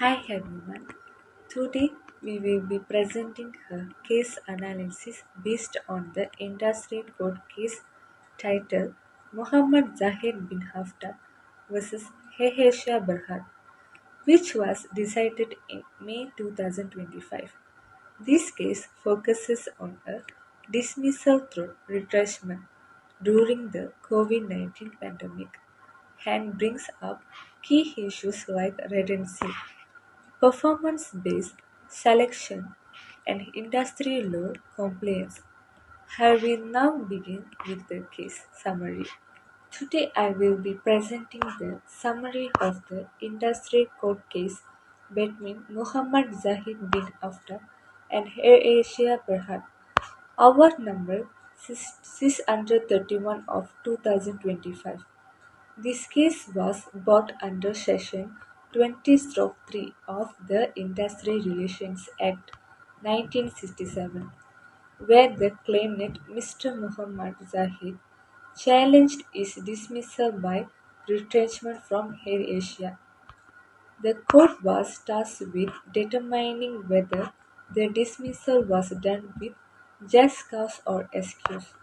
Hi everyone. Today we will be presenting a case analysis based on the industry court case titled Mohammed Zahid bin Hafta versus Hehesha Berhad, which was decided in May 2025. This case focuses on a dismissal through retrenchment during the COVID 19 pandemic and brings up key issues like redundancy, performance-based selection, and industry law compliance. I will now begin with the case summary. Today I will be presenting the summary of the industry court case between Muhammad Zahid bin Aftab and AirAsia Berhad. Our number 631 of 2025. This case was brought under Section 20-3 of the Industry Relations Act 1967, where the claimant Mr. Muhammad Zahid challenged his dismissal by retrenchment from AirAsia. The court was tasked with determining whether the dismissal was done with just cause or excuse.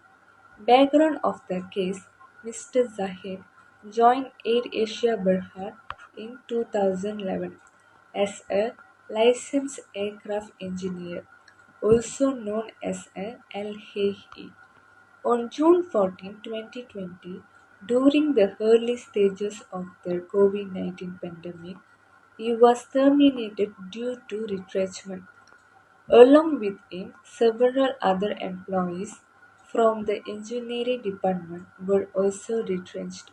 Background of the case: Mr. Zahid joined AirAsia Berhad in 2011 as a licensed aircraft engineer, also known as a LHE. On June 14, 2020, during the early stages of the COVID-19 pandemic, he was terminated due to retrenchment. Along with him, several other employees from the engineering department were also retrenched.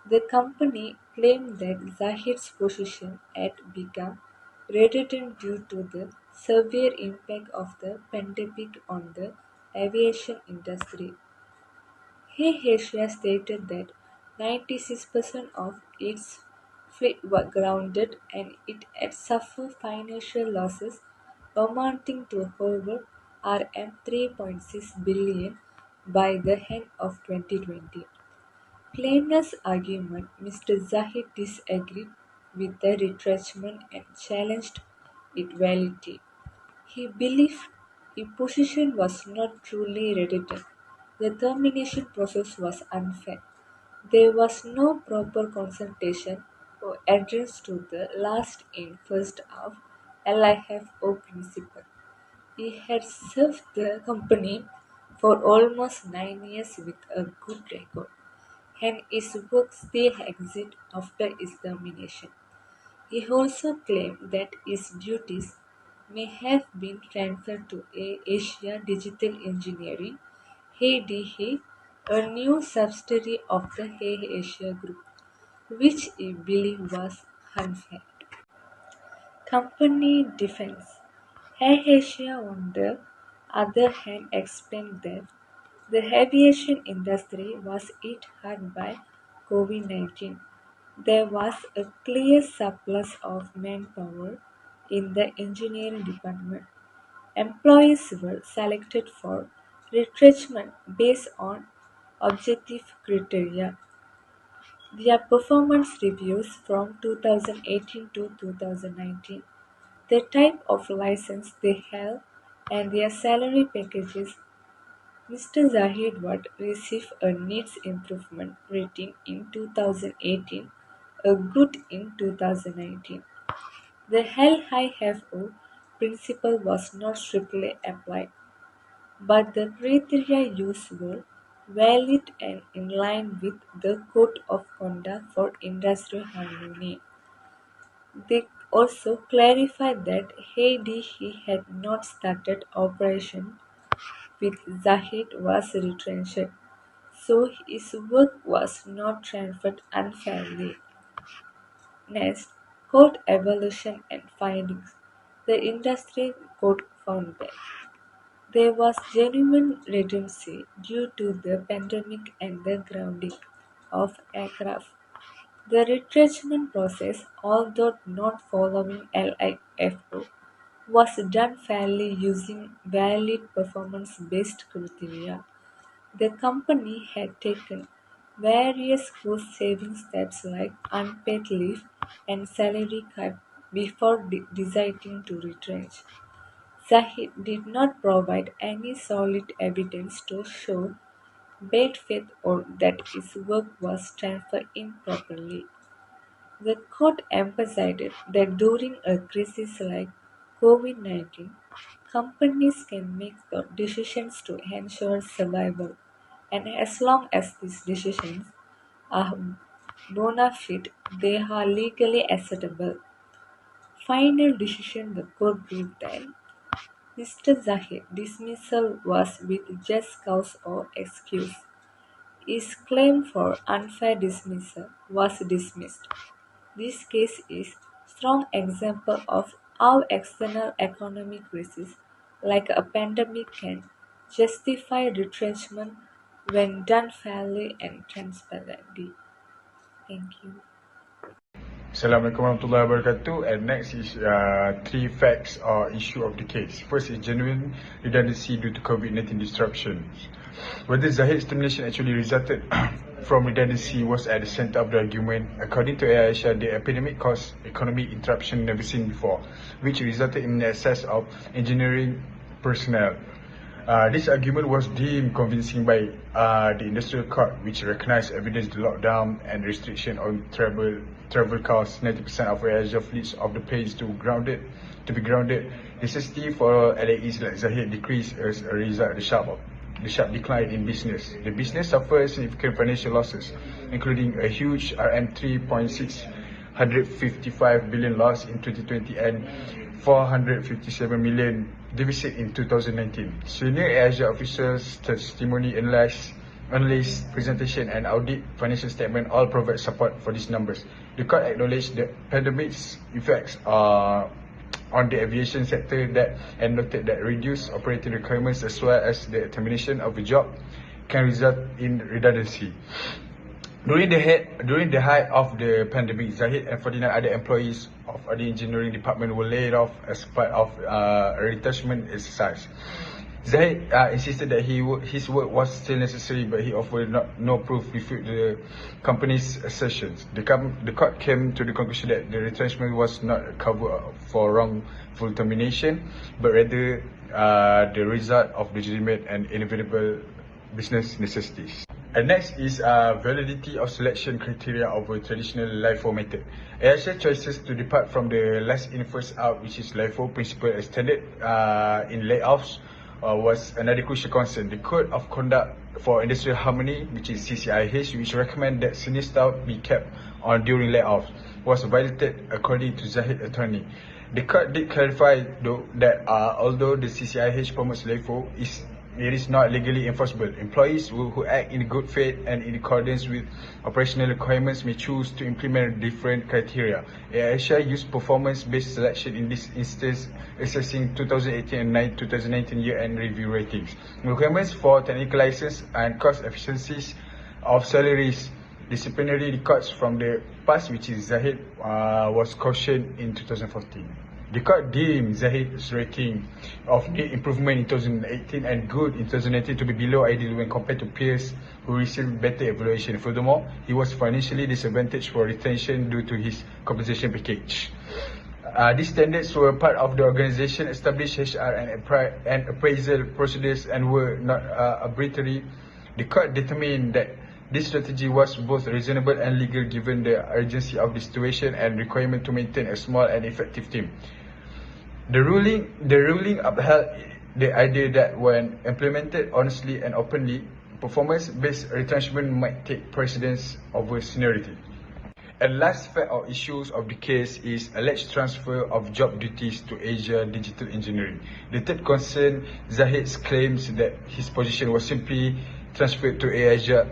The company claimed that Zahid's position had become redundant due to the severe impact of the pandemic on the aviation industry. AirAsia stated that 96% of its fleet were grounded and it had suffered financial losses amounting to over Rm 3.6 billion by the end of 2020. Plaintiff's argument: Mr. Zahid disagreed with the retrenchment and challenged its validity. He believed his position was not truly redundant. The termination process was unfair. There was no proper consultation or adherence to the last in first half LIFO principle. He had served the company for almost 9 years with a good record, and his work still exists after his termination. He also claimed that his duties may have been transferred to Asia Digital Engineering (ADE), a new subsidiary of the Asia Group, which he believed was unfair. Company defense: AirAsia, on the other hand, explained that the aviation industry was hit hard by COVID-19. There was a clear surplus of manpower in the engineering department. Employees were selected for retrenchment based on objective criteria. Their performance reviews from 2018 to 2019, the type of license they held, and their salary packages. Mr. Zahid would receive a needs improvement rating in 2018, a good in 2019. The LIFO principle was not strictly applied, but the criteria used were valid and in line with the Code of Conduct for Industrial Harmony. They also clarified that ADE had not started operation with Zahid was retrenched, so his work was not transferred unfairly. Next, court evaluation and findings. The industry court found that there was genuine redundancy due to the pandemic and the grounding of aircraft. The retrenchment process, although not following LIFO, was done fairly using valid performance-based criteria. The company had taken various cost-saving steps like unpaid leave and salary cut before deciding to retrench. Zahid did not provide any solid evidence to show bad faith or that his work was transferred improperly. The court emphasized that during a crisis like COVID-19, companies can make the decisions to ensure survival, and as long as these decisions are bona fide, they are legally acceptable. Final decision the court gave that Mr. Zahid dismissal was with just cause or excuse. His claim for unfair dismissal was dismissed. This case is strong example of how external economic crises like a pandemic can justify retrenchment when done fairly and transparently. Thank you. Assalamualaikum warahmatullahi wabarakatuh. And next is three facts or issue of the case. First is genuine redundancy due to COVID-19 disruptions. Whether Zahid's termination actually resulted from redundancy was at the center of the argument. According to Aisha, the epidemic caused economic interruption never seen before, which resulted in the excess of engineering personnel. This argument was deemed convincing by the industrial court, which recognized evidence the lockdown and restriction on travel caused 90% of Asia fleets of the planes to be grounded. Necessity for LAEs like Zahid decreased as a result of the sharp decline in business. The business suffered significant financial losses, including a huge RM3.655 billion loss in 2020 and 457 million deficit in 2019. Senior Asia officials' testimony, analysis, presentation and audit financial statement all provide support for these numbers. The court acknowledged the pandemic's effects on the aviation sector and noted that reduced operating requirements as well as the termination of a job can result in redundancy. During the height of the pandemic, Zahid and 49 other employees of the engineering department were laid off as part of a retrenchment exercise. Zahid insisted that his work was still necessary, but he offered no proof refute the company's assertions. The court came to the conclusion that the retrenchment was not a cover for wrongful termination, but rather the result of legitimate and inevitable business necessities. And next is validity of selection criteria of a traditional LIFO method. Asia choices to depart from the last in first out, which is LIFO principle extended in layoffs, was another crucial concern. The Code of Conduct for Industrial Harmony, which is CCIH, which recommend that senior staff be kept on during layoffs, was violated according to Zahid's attorney. The court did clarify though that although the CCIH promotes LIFO, it is not legally enforceable. Employees who act in good faith and in accordance with operational requirements may choose to implement different criteria. Asia used performance-based selection in this instance, assessing 2018 and 2019 year-end review ratings. Requirements for technical license and cost efficiencies of salaries. Disciplinary records from the past, which is Zahid, was cautioned in 2014. The court deemed Zahid's rating of need improvement in 2018 and good in 2019 to be below ideal when compared to peers who received better evaluation. Furthermore, he was financially disadvantaged for retention due to his compensation package. These standards were part of the organization established HR and appraisal procedures and were not arbitrary. The court determined that this strategy was both reasonable and legal given the urgency of the situation and requirement to maintain a small and effective team. The ruling upheld the idea that when implemented honestly and openly, performance-based retrenchment might take precedence over seniority. And last fact or issues of the case is alleged transfer of job duties to Asia Digital Engineering. The third concern, Zahid's claims that his position was simply transferred to Asia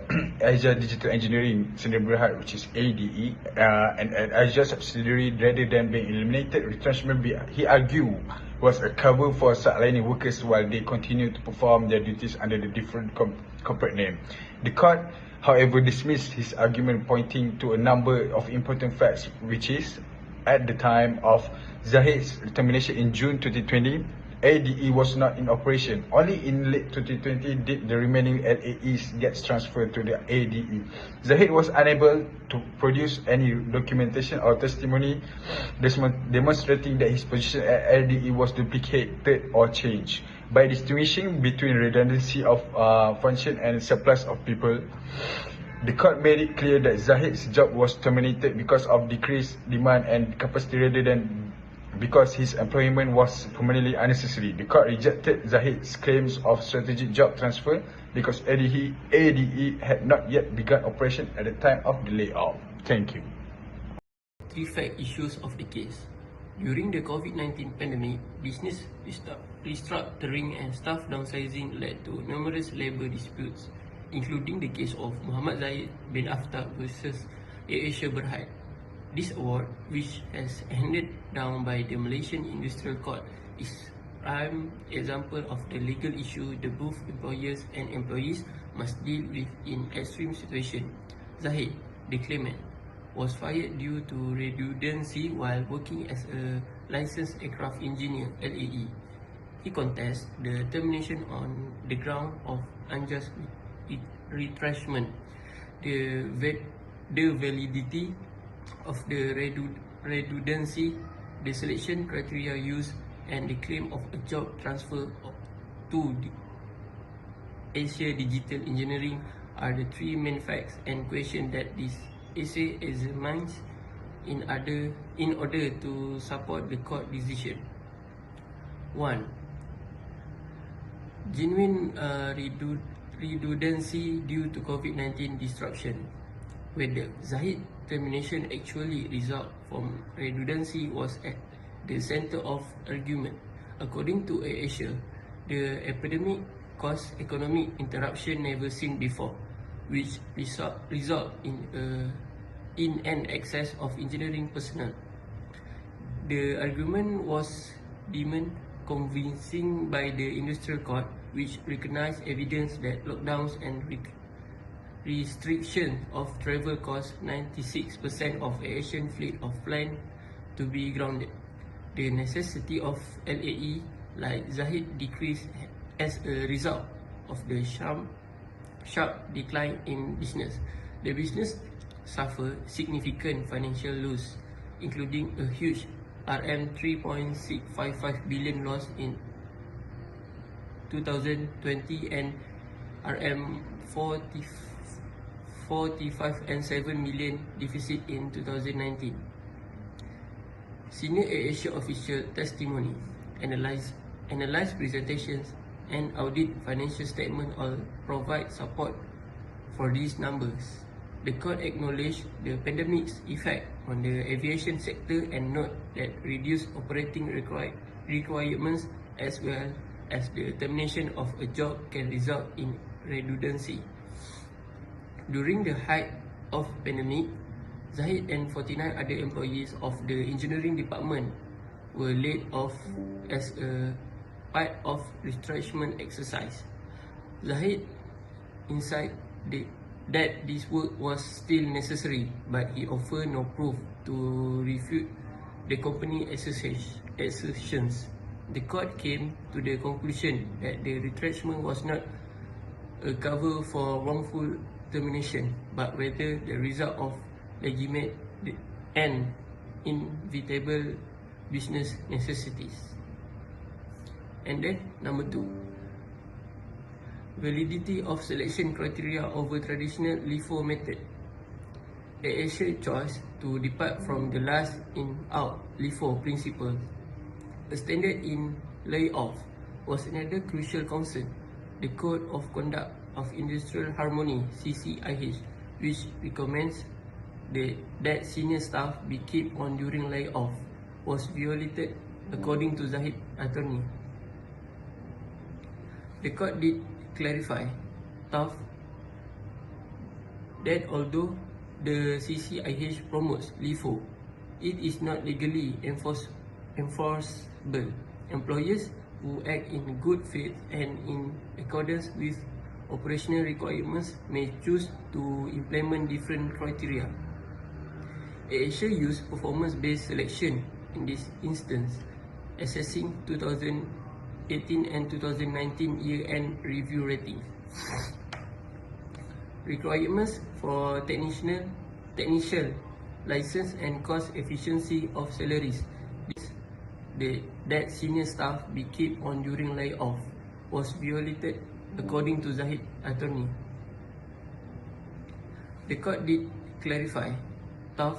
Digital Engineering, BERHAD, which is ADE, and an Asia subsidiary rather than being eliminated. Retrenchment, he argued, was a cover for sidelining workers while they continued to perform their duties under the different corporate name. The court, however, dismissed his argument, pointing to a number of important facts, which is, at the time of Zahid's termination in June 2020, ADE was not in operation. Only in late 2020 did the remaining LAEs get transferred to the ADE. Zahid was unable to produce any documentation or testimony demonstrating that his position at LDE was duplicated or changed. By distinguishing between redundancy of function and surplus of people, the court made it clear that Zahid's job was terminated because of decreased demand and capacity rather than because his employment was permanently unnecessary. The court rejected Zahid's claims of strategic job transfer because ADE had not yet begun operation at the time of the layoff. Thank you. Three fact issues of the case. During the COVID-19 pandemic, business restructuring and staff downsizing led to numerous labour disputes, including the case of Muhammad Zahid bin AFTAB versus BERHAD. This award, which has handed down by the Malaysian Industrial Court, is prime example of the legal issue that both employers and employees must deal with in extreme situation. Zahid, the claimant, was fired due to redundancy while working as a licensed aircraft engineer (LAE). He contests the termination on the ground of unjust retrenchment, the validity of the redundancy, the selection criteria used, and the claim of a job transfer to Asia Digital Engineering are the three main facts and questions that this essay examines in order to support the court decision. 1. Genuine redundancy due to COVID-19 disruption. Whether Zahid termination actually result from redundancy was at the center of argument. According to AirAsia, the epidemic caused economic interruption never seen before, which result in an excess of engineering personnel. The argument was deemed convincing by the industrial court, which recognized evidence that lockdowns and restriction of travel caused 96% of Asian fleet of plane to be grounded. The necessity of LAE, like Zahid, decreased as a result of the sharp decline in business. The business suffered significant financial loss, including a huge RM3.655 billion loss in 2020 and RM45.7 million deficit in 2019. Senior AirAsia official testimony, analyze presentations, and audit financial statement all provide support for these numbers. The court acknowledged the pandemic's effect on the aviation sector and note that reduced operating requirements as well as the termination of a job can result in redundancy. During the height of pandemic, Zahid and 49 other employees of the engineering department were laid off as a part of retrenchment exercise. Zahid insisted that this work was still necessary, but he offered no proof to refute the company assertions. The court came to the conclusion that the retrenchment was not a cover for wrongful termination, but rather the result of legitimate and inevitable business necessities. And then number 2, validity of selection criteria over traditional LIFO method. AirAsia chose to depart from the last in out LIFO principle. A standard in layoff was another crucial concern. The Code of Conduct of Industrial Harmony (CCIH), which recommends that senior staff be kept on during layoff, was violated according to Zahid attorney. The court did clarify that although the CCIH promotes LIFO, it is not legally enforceable. Employers who act in good faith and in accordance with operational requirements may choose to implement different criteria. AirAsia used performance-based selection in this instance, assessing 2019 2018 and 2019 year-end review ratings. Requirements for technician license and cost efficiency of salaries that senior staff be kept on during layoff was violated, according to ZAHID attorney. The court did clarify that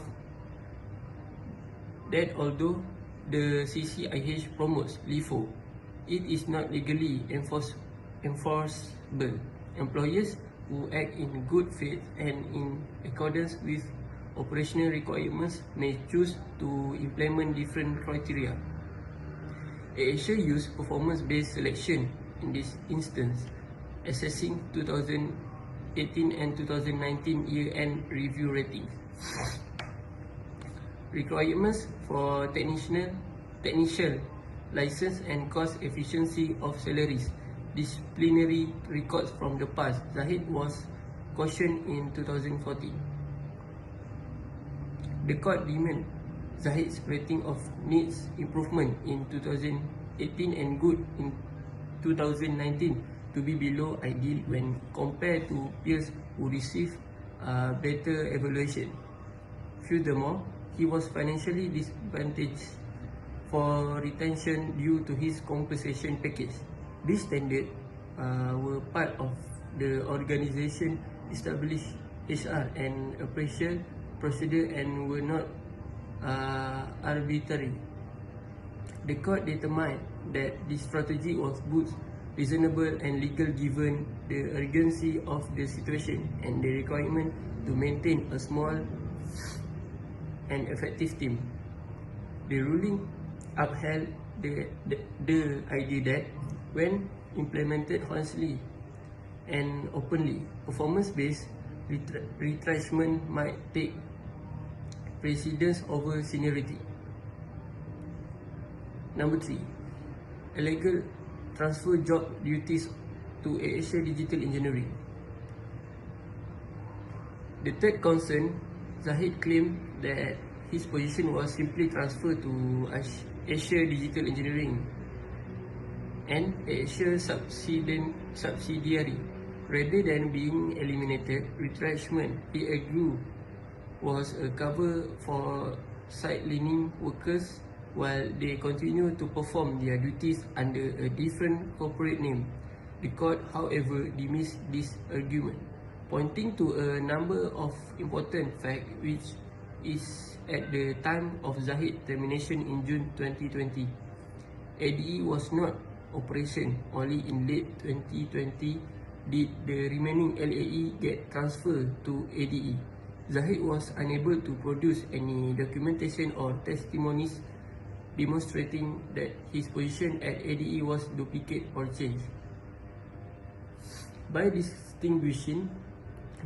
although the CCIH promotes LIFO, it is not legally enforceable. Employers who act in good faith and in accordance with operational requirements may choose to implement different criteria. AFTAB used performance-based selection in this instance, assessing 2018 and 2019 year-end review ratings. Requirements for technician license and cost efficiency of salaries. Disciplinary records from the past. ZAHID was cautioned in 2014. The court deemed ZAHID's rating of needs improvement in 2018 and good in 2019 to be below ideal when compared to peers who received better evaluation. Furthermore, he was financially disadvantaged for retention due to his compensation package. These standards were part of the organization established HR and appraisal procedure and were not arbitrary. The court determined that this strategy was both reasonable and legal given the urgency of the situation and the requirement to maintain a small and effective team. The ruling upheld the idea that when implemented honestly and openly, performance-based retrenchment might take precedence over seniority. Number 3. Illegal transfer job duties to AFTAB Digital Engineering. The third concern, ZAHID claimed that his position was simply transferred to AFTAB Digital Engineering and AFTAB subsidiary. Rather than being eliminated, retrenchment, he argued, was a cover for sidelining workers while they continue to perform their duties under a different corporate name. The court, however, dismissed this argument, pointing to a number of important facts which is at the time of ZAHID termination in June 2020. ADE was not operation. Only in late 2020 did the remaining LAE get transferred to ADE. ZAHID was unable to produce any documentation or testimonies demonstrating that his position at ADE was duplicated or changed. By distinguishing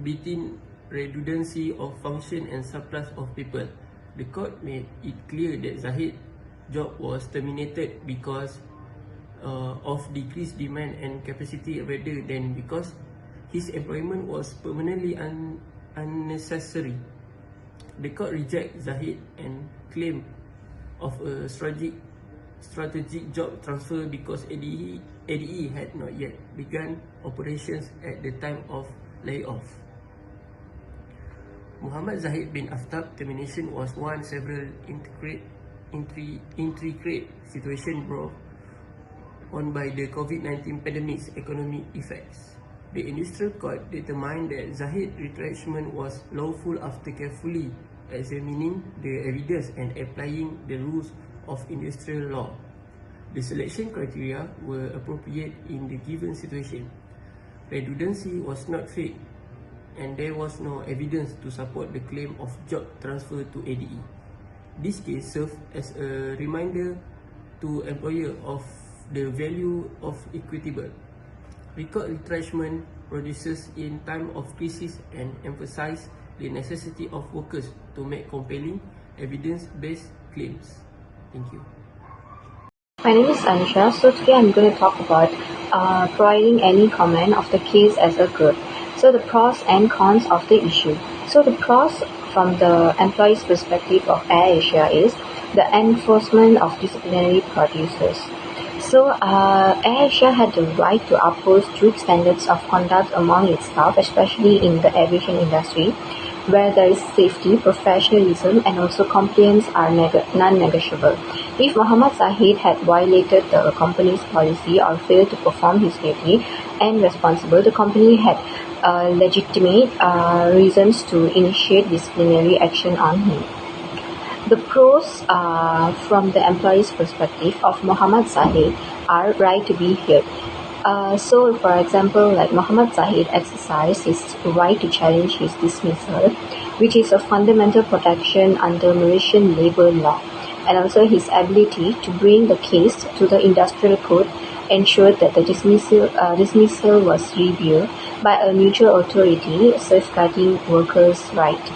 between redundancy of function and surplus of people, the court made it clear that ZAHID's job was terminated because of decreased demand and capacity rather than because his employment was permanently unnecessary. The court rejected ZAHID and claim of a strategic job transfer because ADE had not yet begun operations at the time of layoff. Muhammad Zahid bin AFTAB termination was one several intricate situation brought on by the COVID-19 pandemic's economic effects. The industrial court determined that Zahid's retrenchment was lawful after carefully examining the evidence and applying the rules of industrial law. The selection criteria were appropriate in the given situation. Redundancy was not fake, and there was no evidence to support the claim of job transfer to ADE. This case served as a reminder to employer of the value of equitable record retrenchment produces in time of crisis and emphasize the necessity of workers to make compelling evidence-based claims. Thank you. My name is Anisha. So today I'm going to talk about providing any comment of the case as a group. So the pros and cons of the issue. So the pros from the employee's perspective of AirAsia is the enforcement of disciplinary procedures. So, AirAsia had the right to uphold strict standards of conduct among its staff, especially in the aviation industry, where there is safety, professionalism, and also compliance are non-negotiable. If Mohammed Zahid had violated the company's policy or failed to perform his duty and responsible, the company had legitimate reasons to initiate disciplinary action on him. The pros from the employee's perspective of Mohammed Zahid are right to be heard. So, for example, like Mohammed Zahid exercised his right to challenge his dismissal, which is a fundamental protection under Malaysian labour law, and also his ability to bring the case to the industrial court ensured that the dismissal was reviewed by a neutral authority safeguarding workers' rights.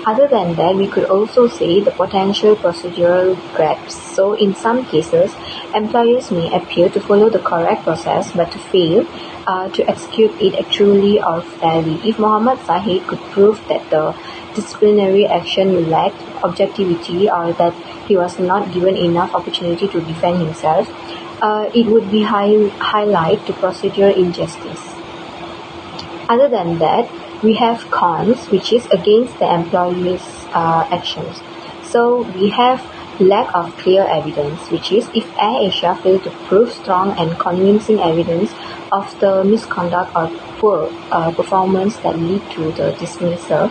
Other than that, we could also say the potential procedural gaps. So, in some cases, employers may appear to follow the correct process but to fail to execute it truly or fairly. If Mohammed Zahid could prove that the disciplinary action lacked objectivity or that he was not given enough opportunity to defend himself, it would be highlight to procedural injustice. Other than that, we have cons, which is against the employee's actions. So we have lack of clear evidence, which is if AirAsia failed to prove strong and convincing evidence of the misconduct or poor performance that lead to the dismissal,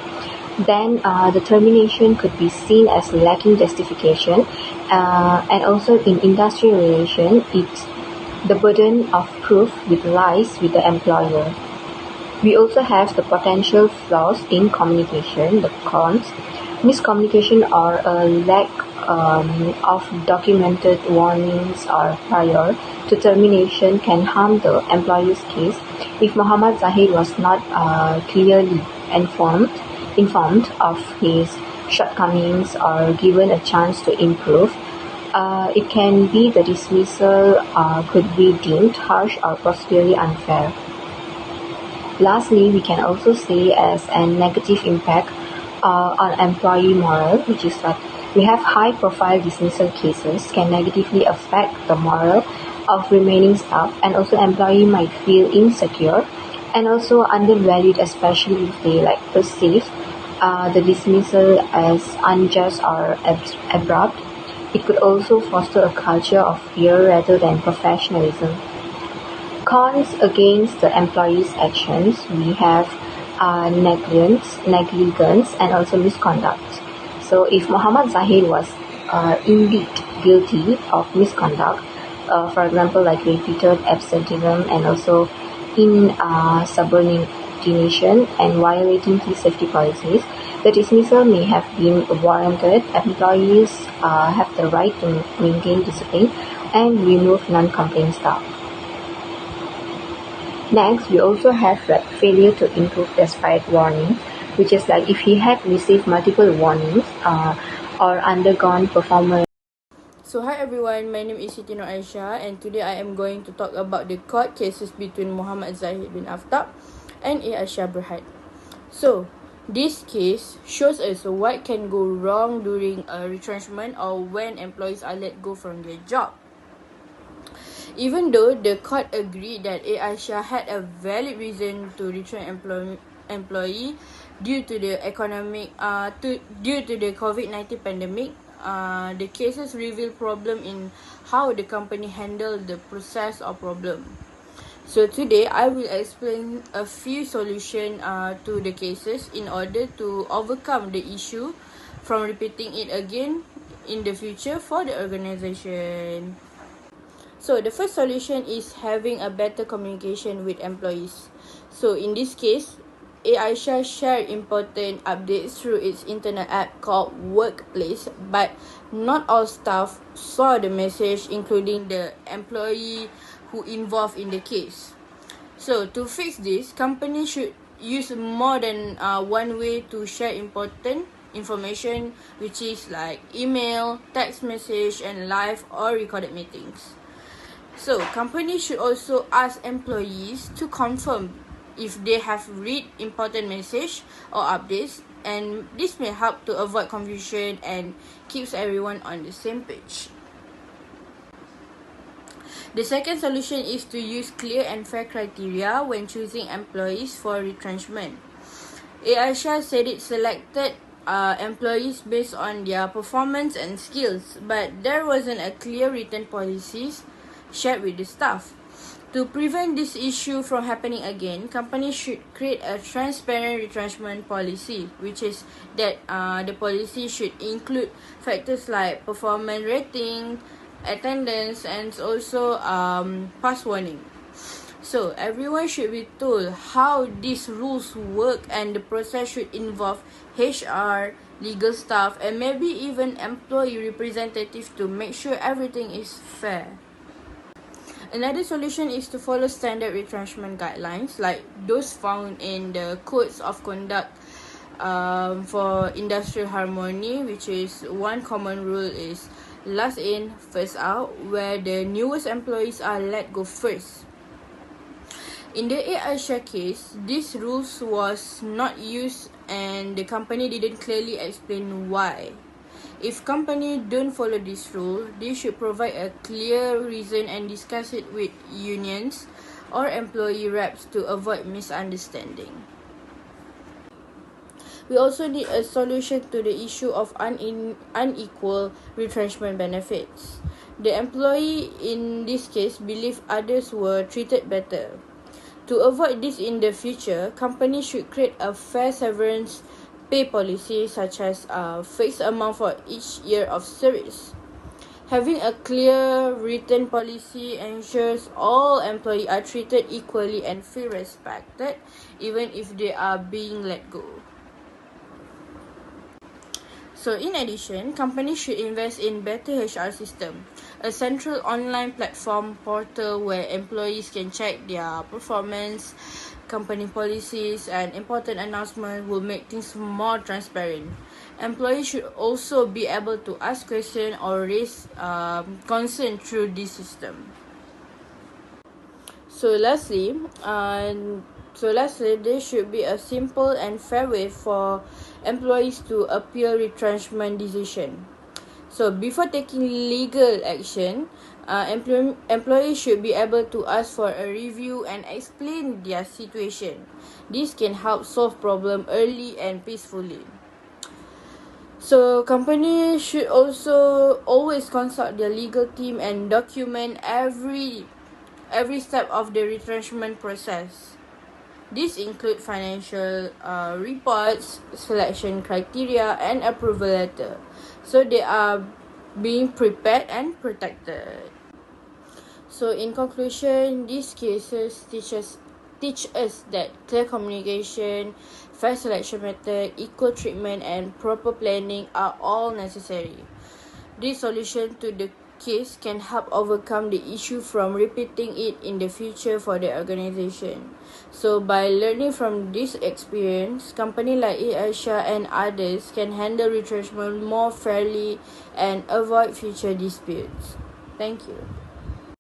then the termination could be seen as lacking justification, and also in industrial relation, the burden of proof lies with the employer. We also have the potential flaws in communication, the cons. Miscommunication or a lack of documented warnings or prior to termination can harm the employee's case. If Mohammed Zahid was not clearly informed of his shortcomings or given a chance to improve, it can be the dismissal could be deemed harsh or procedurally unfair. Lastly, we can also say as a negative impact on employee morale, which is that we have high-profile dismissal cases can negatively affect the morale of remaining staff, and also employee might feel insecure and also undervalued, especially if they perceive the dismissal as unjust or abrupt. It could also foster a culture of fear rather than professionalism. Cons against the employee's actions, we have negligence and also misconduct. So if Mohammed Zahid was indeed guilty of misconduct, for example, repeated absenteeism and also insubordination and violating key safety policies, the dismissal may have been warranted. Employees have the right to maintain discipline and remove non-compliant staff. Next, we also have failure to improve despite warning, which is if he had received multiple warnings or undergone performance. So hi everyone, my name is Siti Nur Aisyah, and today I am going to talk about the court cases between Mohammed Zahid bin AFTAB and AFTAB BERHAD. So this case shows us what can go wrong during a retrenchment or when employees are let go from their job. Even though the court agreed that AirAsia had a valid reason to retrench employee due to the COVID-19 pandemic, the cases reveal problem in how the company handled the process or problem. So today I will explain a few solutions to the cases in order to overcome the issue from repeating it again in the future for the organization. So the first solution is having a better communication with employees. So in this case, AirAsia shared important updates through its internet app called Workplace, but not all staff saw the message, including the employee who involved in the case. So to fix this, companies should use more than one way to share important information, which is email, text message, and live or recorded meetings. So, companies should also ask employees to confirm if they have read important message or updates, and this may help to avoid confusion and keeps everyone on the same page. The second solution is to use clear and fair criteria when choosing employees for retrenchment. Aisha said it selected employees based on their performance and skills, but there wasn't a clear written policies shared with the staff. To prevent this issue from happening again, companies should create a transparent retrenchment policy, which is that the policy should include factors like performance rating, attendance, and also pass warning. So everyone should be told how these rules work, and the process should involve HR, legal staff, and maybe even employee representatives to make sure everything is fair. Another solution is to follow standard retrenchment guidelines like those found in the codes of conduct for industrial harmony, which is one common rule is last in, first out, where the newest employees are let go first. In the Aisha case, these rules was not used and the company didn't clearly explain why. If company don't follow this rule, they should provide a clear reason and discuss it with unions or employee reps to avoid misunderstanding. We also need a solution to the issue of unequal retrenchment benefits. The employee in this case believed others were treated better. To avoid this in the future, companies should create a fair severance pay policy such as a fixed amount for each year of service. Having a clear written policy ensures all employees are treated equally and feel respected even if they are being let go. So in addition, companies should invest in better HR system, a central online platform portal where employees can check their performance, company policies, and important announcements will make things more transparent. Employees should also be able to ask questions or raise concern through this system. So lastly, there should be a simple and fair way for employees to appeal retrenchment decision. So before taking legal action, employees should be able to ask for a review and explain their situation. This can help solve problem early and peacefully. So companies should also always consult their legal team and document every step of the retrenchment process. These include financial reports, selection criteria, and approval letter. So they are being prepared and protected. So in conclusion, these cases teach us that clear communication, fair selection method, equal treatment, and proper planning are all necessary. This solution to the case can help overcome the issue from repeating it in the future for the organization. So by learning from this experience, companies like Aisha and others can handle retrenchment more fairly and avoid future disputes. Thank you.